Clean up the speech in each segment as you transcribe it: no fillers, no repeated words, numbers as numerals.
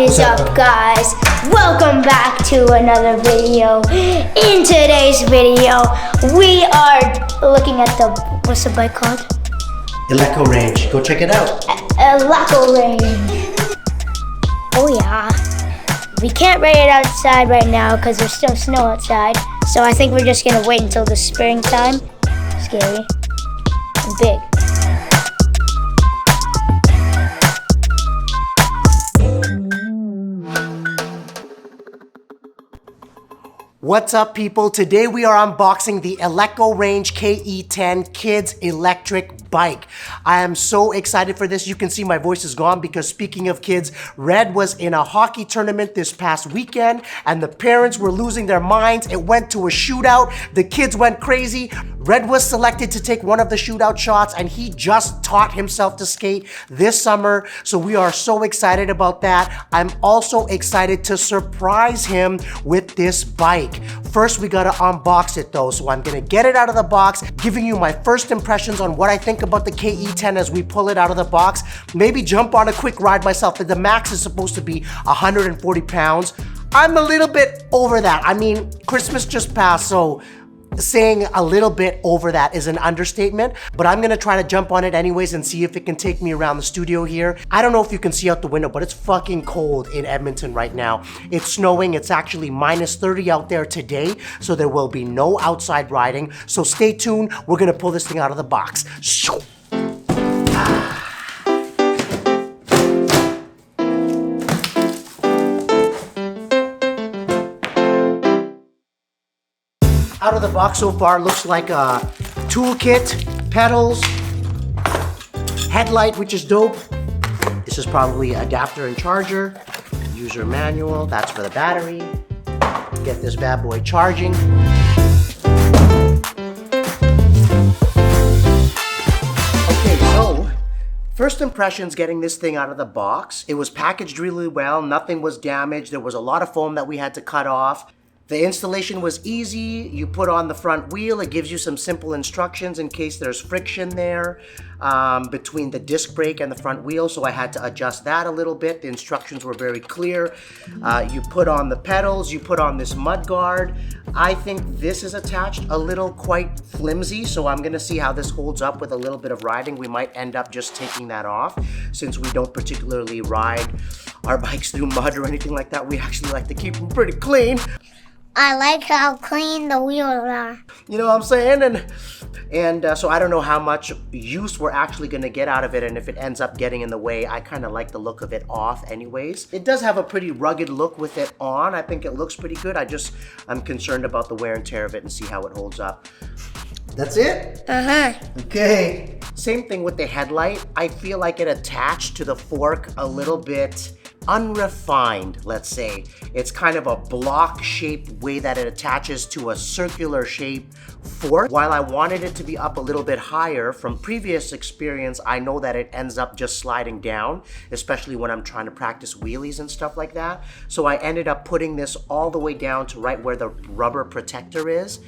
What is up, guys? Welcome back to another video. In today's video, we are looking at the, what's the bike called? Elecorange. Go check it out. Elecorange. Oh yeah. We can't ride it outside right now because there's still snow outside. So I think we're just gonna wait until the springtime. Scary and big. What's up, people? Today we are unboxing the Elecorange KE10 Kids Electric Bike. I am so excited for this. You can see my voice is gone because speaking of kids, Red was in a hockey tournament this past weekend and the parents were losing their minds. It went to a shootout. The kids went crazy. Red was selected to take one of the shootout shots and he just taught himself to skate this summer. So we are so excited about that. I'm also excited to surprise him with this bike. First, we gotta unbox it though. So I'm gonna get it out of the box, giving you my first impressions on what I think about the KE10 as we pull it out of the box. Maybe jump on a quick ride myself. The max is supposed to be 140 pounds. I'm a little bit over that. I mean, Christmas just passed, so saying a little bit over that is an understatement, but I'm gonna try to jump on it anyways and see if it can take me around the studio here. I don't know if you can see out the window, but it's fucking cold in Edmonton right now. It's snowing. It's actually minus 30 out there today, so there will be no outside riding. So stay tuned. We're gonna pull this thing out of the box. Out of the box so far, looks like a toolkit, pedals, headlight, which is dope. This is probably adapter and charger, user manual, that's for the battery. Get this bad boy charging. Okay, so first impressions getting this thing out of the box. It was packaged really well, nothing was damaged. There was a lot of foam that we had to cut off. The installation was easy. You put on the front wheel. It gives you some simple instructions in case there's friction there between the disc brake and the front wheel. So I had to adjust that a little bit. The instructions were very clear. You put on the pedals. You put on this mud guard. I think this is attached a little quite flimsy. So I'm gonna see how this holds up with a little bit of riding. We might end up just taking that off since we don't particularly ride our bikes through mud or anything like that. We actually like to keep them pretty clean. I like how clean the wheels are. You know what I'm saying? And so I don't know how much use we're actually gonna get out of it, and if it ends up getting in the way, I kind of like the look of it off anyways. It does have a pretty rugged look with it on. I think it looks pretty good. I'm concerned about the wear and tear of it and see how it holds up. That's it? Uh-huh. Okay. Same thing with the headlight. I feel like it attached to the fork a little bit unrefined, let's say. It's kind of a block-shaped way that it attaches to a circular shape fork. While I wanted it to be up a little bit higher, from previous experience, I know that it ends up just sliding down, especially when I'm trying to practice wheelies and stuff like that. So I ended up putting this all the way down to right where the rubber protector is.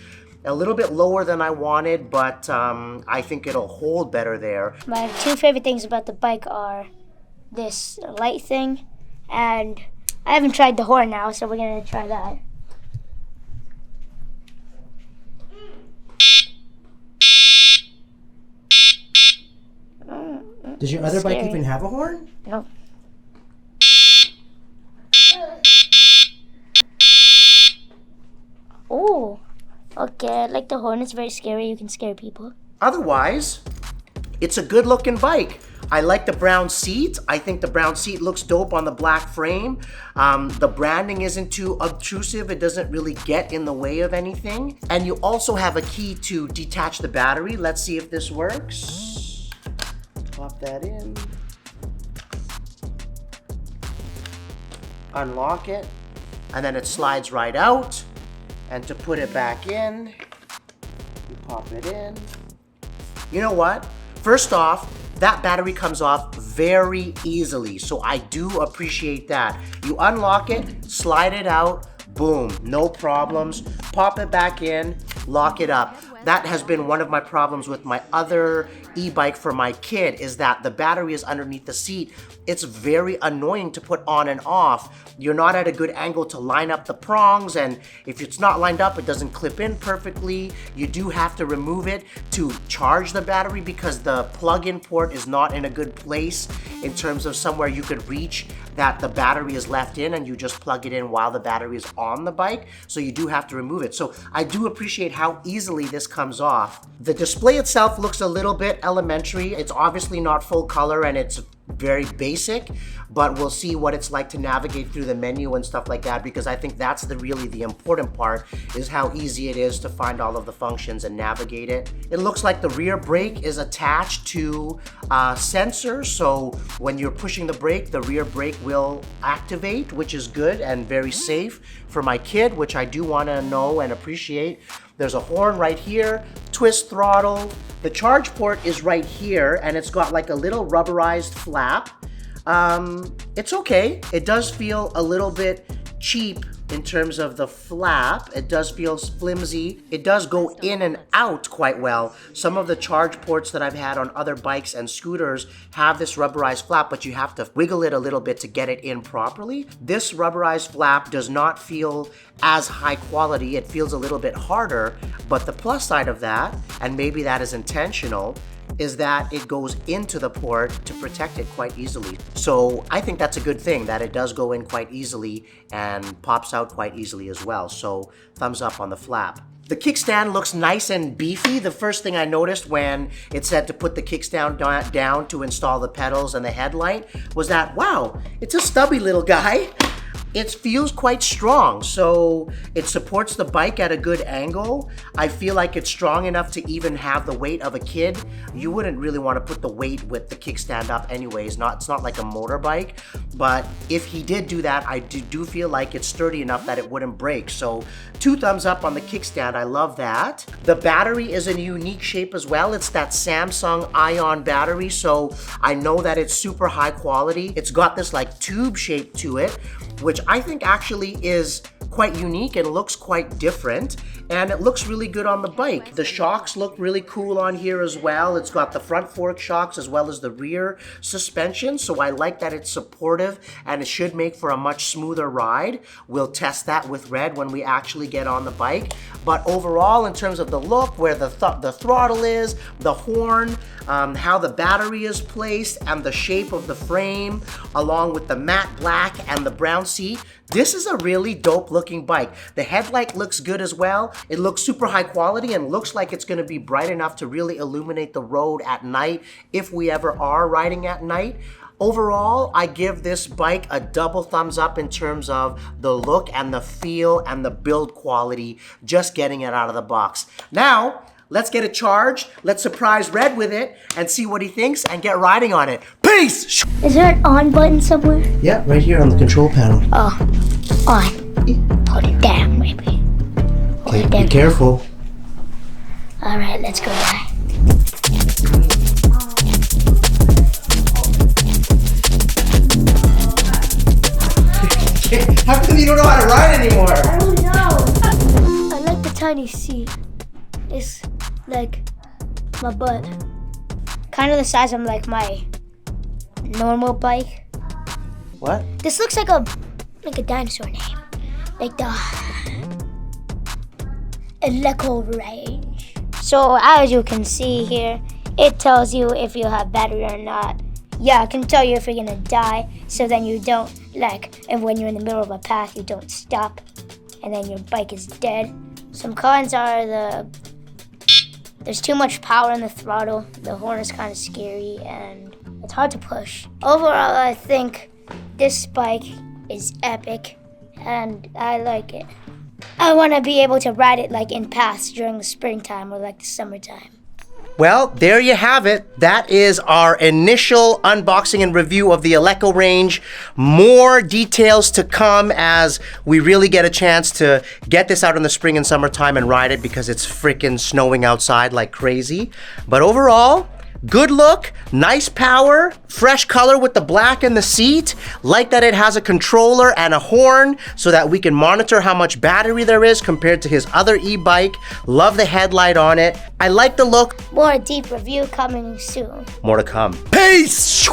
A little bit lower than I wanted, but I think it'll hold better there. My two favorite things about the bike are this light thing, and I haven't tried the horn now, so we're gonna try that. Does your other bike even have a horn? No. Oh, okay, I like the horn. It's very scary. You can scare people. Otherwise, it's a good looking bike. I like the brown seat. I think the brown seat looks dope on the black frame. The branding isn't too obtrusive. It doesn't really get in the way of anything. And you also have a key to detach the battery. Let's see if this works. Pop that in. Unlock it. And then it slides right out. And to put it back in, you pop it in. You know what? First off, that battery comes off very easily, so I do appreciate that. You unlock it, slide it out, boom, no problems. Pop it back in, lock it up. That has been one of my problems with my other e-bike for my kid, is that the battery is underneath the seat. It's very annoying to put on and off. You're not at a good angle to line up the prongs, and if it's not lined up, it doesn't clip in perfectly. You do have to remove it to charge the battery because the plug-in port is not in a good place in terms of somewhere you could reach that the battery is left in, and you just plug it in while the battery is on the bike. So you do have to remove it. So I do appreciate how easily this comes off. The display itself looks a little bit elementary. It's obviously not full color and it's very basic, but we'll see what it's like to navigate through the menu and stuff like that, because I think that's really the important part, is how easy it is to find all of the functions and navigate it. It looks like the rear brake is attached to a sensor, so when you're pushing the brake, the rear brake will activate, which is good and very safe for my kid, which I do want to know and appreciate. There's a horn right here, twist throttle. The charge port is right here, and it's got like a little rubberized flap. It's okay. It does feel a little bit cheap in terms of the flap. It does feel flimsy. It does go in and out quite well. Some of the charge ports that I've had on other bikes and scooters have this rubberized flap, but you have to wiggle it a little bit to get it in properly. This rubberized flap does not feel as high quality. It feels a little bit harder, but the plus side of that, and maybe that is intentional, is that it goes into the port to protect it quite easily. So I think that's a good thing, that it does go in quite easily and pops out quite easily as well. So thumbs up on the flap. The kickstand looks nice and beefy. The first thing I noticed when it said to put the kickstand down to install the pedals and the headlight was that, wow, it's a stubby little guy. It feels quite strong, so it supports the bike at a good angle. I feel like it's strong enough to even have the weight of a kid. You wouldn't really want to put the weight with the kickstand up anyways. It's not like a motorbike, but if he did do that, I do feel like it's sturdy enough that it wouldn't break. So 2 thumbs up on the kickstand, I love that. The battery is in a unique shape as well. It's that Samsung Ion battery, so I know that it's super high quality. It's got this like tube shape to it, which I think actually is quite unique and looks quite different, and it looks really good on the bike. The shocks look really cool on here as well. It's got the front fork shocks as well as the rear suspension, so I like that it's supportive and it should make for a much smoother ride. We'll test that with Red when we actually get on the bike, but overall in terms of the look, where the throttle is, the horn, how the battery is placed, and the shape of the frame, along with the matte black and the brown seat, this is a really dope looking bike. The headlight looks good as well. It looks super high quality and looks like it's gonna be bright enough to really illuminate the road at night if we ever are riding at night. Overall, I give this bike a double thumbs up in terms of the look and the feel and the build quality, just getting it out of the box. Now, let's get it charged. Let's surprise Red with it and see what he thinks and get riding on it. Peace! Is there an on button somewhere? Yeah, right here on the control panel. Oh, on. Hold it down, maybe. Hold it down. Be careful. All right, let's go, guy. How come you don't know how to ride anymore? I don't know. I like the tiny seat. It's like my butt. Kind of the size of like my normal bike. What? This looks like a dinosaur name. Like the Elecorange. So as you can see here, it tells you if you have battery or not. Yeah, it can tell you if you're gonna die, so then you don't and when you're in the middle of a path, you don't stop, and then your bike is dead. Some cons are there's too much power in the throttle, the horn is kind of scary, and it's hard to push. Overall, I think this bike is epic, and I like it. I want to be able to ride it like in paths during the springtime or like the summertime. Well, there you have it. That is our initial unboxing and review of the Elecorange. More details to come as we really get a chance to get this out in the spring and summertime and ride it, because it's freaking snowing outside like crazy. But overall, Good look, nice power, fresh color with the black in the seat. Like that it has a controller and a horn so that we can monitor how much battery there is compared to his other e-bike. Love the headlight on it. I like the look. More deep review coming soon. More to come. Peace!